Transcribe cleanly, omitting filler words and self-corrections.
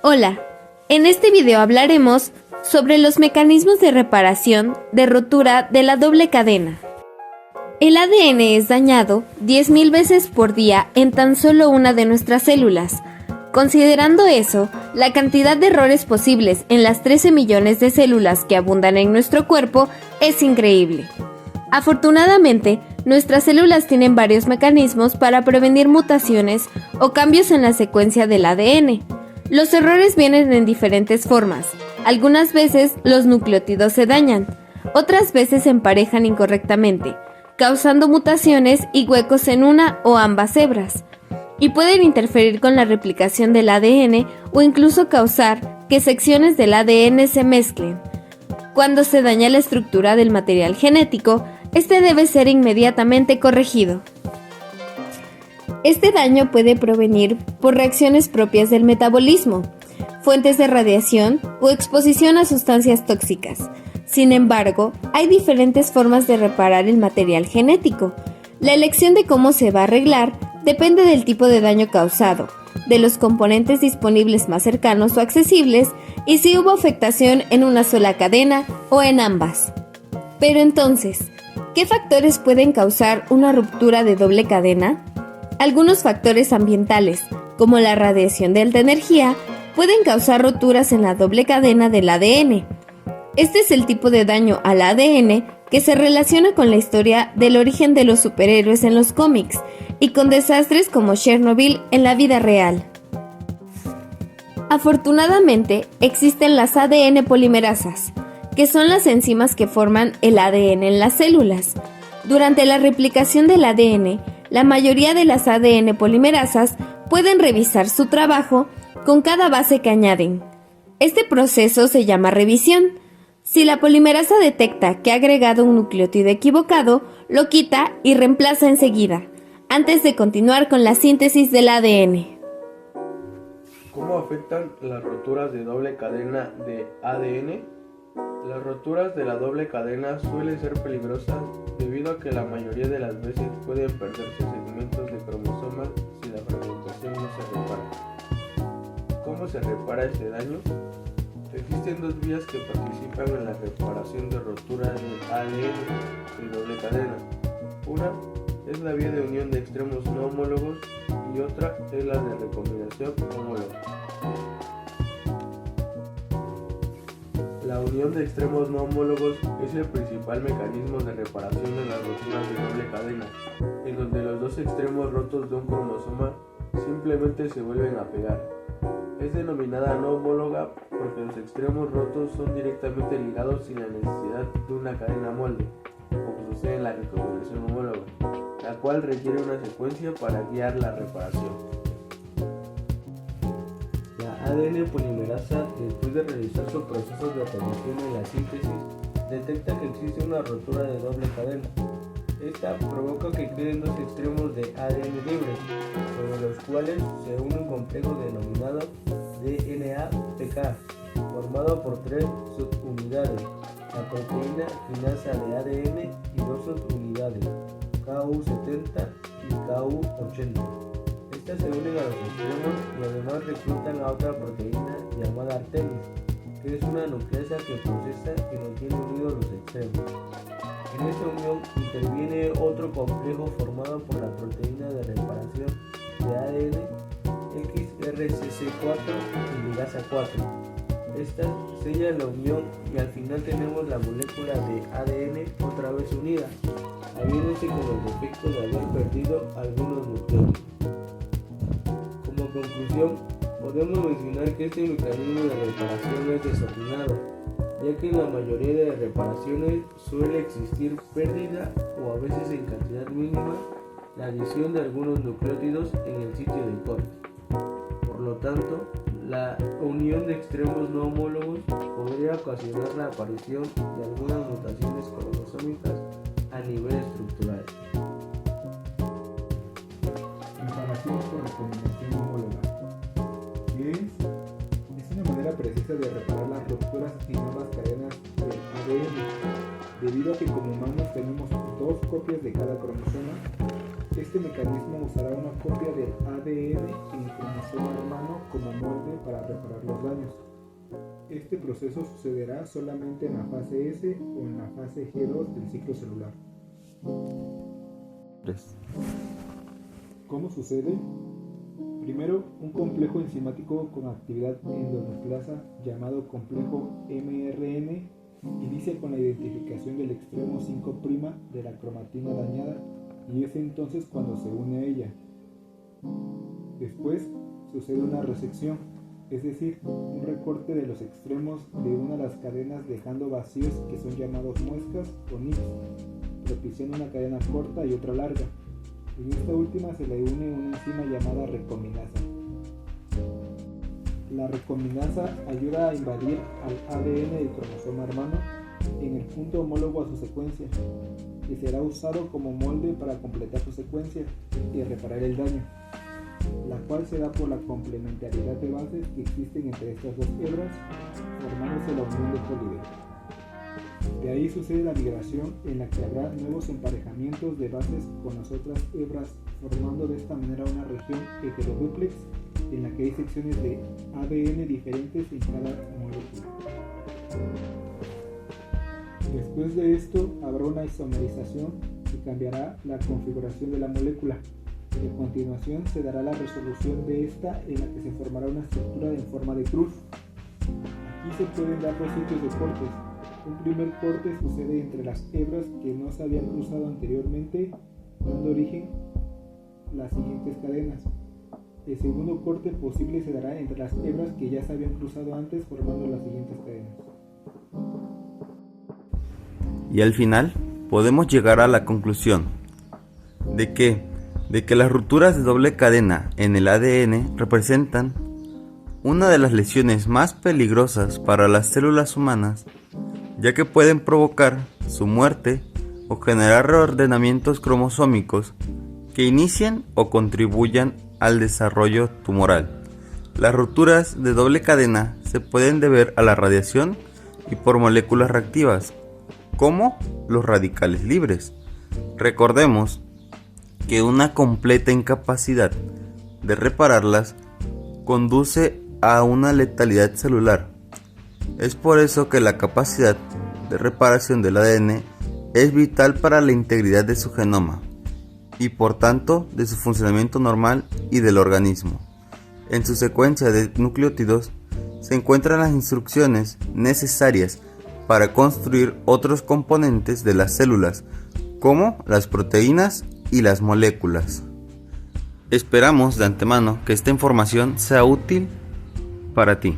Hola, en este video hablaremos sobre los mecanismos de reparación de rotura de la doble cadena. El ADN es dañado 10.000 veces por día en tan solo una de nuestras células. Considerando eso, la cantidad de errores posibles en las 13 millones de células que abundan en nuestro cuerpo es increíble. Afortunadamente, nuestras células tienen varios mecanismos para prevenir mutaciones o cambios en la secuencia del ADN. Los errores vienen en diferentes formas. Algunas veces los nucleótidos se dañan, otras veces se emparejan incorrectamente, causando mutaciones y huecos en una o ambas hebras, y pueden interferir con la replicación del ADN o incluso causar que secciones del ADN se mezclen. Cuando se daña la estructura del material genético, este debe ser inmediatamente corregido. Este daño puede provenir por reacciones propias del metabolismo, fuentes de radiación o exposición a sustancias tóxicas. Sin embargo, hay diferentes formas de reparar el material genético. La elección de cómo se va a arreglar depende del tipo de daño causado, de los componentes disponibles más cercanos o accesibles y si hubo afectación en una sola cadena o en ambas. Pero entonces, ¿qué factores pueden causar una ruptura de doble cadena? Algunos factores ambientales, como la radiación de alta energía, pueden causar roturas en la doble cadena del ADN. Este es el tipo de daño al ADN que se relaciona con la historia del origen de los superhéroes en los cómics y con desastres como Chernobyl en la vida real. Afortunadamente, existen las ADN polimerasas, que son las enzimas que forman el ADN en las células. Durante la replicación del ADN, la mayoría de las ADN polimerasas pueden revisar su trabajo con cada base que añaden. Este proceso se llama revisión. Si la polimerasa detecta que ha agregado un nucleótido equivocado, lo quita y reemplaza enseguida, antes de continuar con la síntesis del ADN. ¿Cómo afectan las roturas de doble cadena de ADN? Las roturas de la doble cadena suelen ser peligrosas debido a que la mayoría de las veces pueden perderse segmentos de cromosomas si la fragmentación no se repara. ¿Cómo se repara este daño? Existen dos vías que participan en la reparación de roturas del ADN de doble cadena. Una es la vía de unión de extremos no homólogos y otra es la de recombinación homóloga. La unión de extremos no homólogos es el principal mecanismo de reparación de las roturas de doble cadena, en donde los dos extremos rotos de un cromosoma simplemente se vuelven a pegar. Es denominada no homóloga porque los extremos rotos son directamente ligados sin la necesidad de una cadena molde, como sucede en la recombinación homóloga, la cual requiere una secuencia para guiar la reparación. La ADN polimerasa, después de realizar su proceso de operación en la síntesis, detecta que existe una rotura de doble cadena. Esta provoca que queden dos extremos de ADN libres, sobre los cuales se une un complejo denominado DNA-PK, formado por tres subunidades, la proteína quinasa de ADN y dos subunidades, Ku70 y Ku80. Estas se unen a los extremos y además reclutan a otra proteína llamada Artemis, que es una nucleasa que procesa y mantiene unidos los extremos. En esta unión interviene otro complejo formado por la proteína de reparación de ADN XRCC4 y ligasa 4. Estas sellan la unión y al final tenemos la molécula de ADN otra vez unida, habiéndose con el defecto de haber perdido algunos nucleótidos. Como conclusión, podemos mencionar que este mecanismo de reparación es desordenado, ya que en la mayoría de reparaciones suele existir pérdida o a veces en cantidad mínima la adición de algunos nucleótidos en el sitio de corte. Por lo tanto, la unión de extremos no homólogos podría ocasionar la aparición de algunas mutaciones cromosómicas a nivel estructural. Reparación por recombinación homóloga. ¿Qué es? Es una manera precisa de reparar las rupturas en ambas cadenas del ADN. Debido a que como humanos tenemos dos copias de cada cromosoma, este mecanismo usará una copia del ADN en el cromosoma hermano como molde para reparar los daños. Este proceso sucederá solamente en la fase S o en la fase G2 del ciclo celular. ¿Cómo sucede? Primero, un complejo enzimático con actividad endonucleasa llamado complejo mRN inicia con la identificación del extremo 5' de la cromatina dañada y es entonces cuando se une a ella. Después sucede una resección, es decir, un recorte de los extremos de una de las cadenas dejando vacíos que son llamados muescas o nips, propiciando una cadena corta y otra larga. En esta última se le une una enzima llamada recombinasa. La recombinasa ayuda a invadir al ADN del cromosoma hermano en el punto homólogo a su secuencia y será usado como molde para completar su secuencia y reparar el daño, la cual se da por la complementariedad de bases que existen entre estas dos hebras, formándose la unión de polideo. De ahí sucede la migración en la que habrá nuevos emparejamientos de bases con las otras hebras, formando de esta manera una región heterodúplex en la que hay secciones de ADN diferentes en cada molécula. Después de esto habrá una isomerización que cambiará la configuración de la molécula y a continuación se dará la resolución de esta en la que se formará una estructura en forma de cruz. Aquí se pueden dar dos sitios de cortes. Un primer corte sucede entre las hebras que no se habían cruzado anteriormente, dando origen a las siguientes cadenas. El segundo corte posible se dará entre las hebras que ya se habían cruzado antes, formando las siguientes cadenas. Y al final podemos llegar a la conclusión de que las rupturas de doble cadena en el ADN representan una de las lesiones más peligrosas para las células humanas, ya que pueden provocar su muerte o generar reordenamientos cromosómicos que inicien o contribuyan al desarrollo tumoral. Las rupturas de doble cadena se pueden deber a la radiación y por moléculas reactivas, como los radicales libres. Recordemos que una completa incapacidad de repararlas conduce a una letalidad celular. Es por eso que la capacidad de reparación del ADN es vital para la integridad de su genoma y por tanto de su funcionamiento normal y del organismo. En su secuencia de nucleótidos se encuentran las instrucciones necesarias para construir otros componentes de las células, como las proteínas y las moléculas. Esperamos de antemano que esta información sea útil para ti.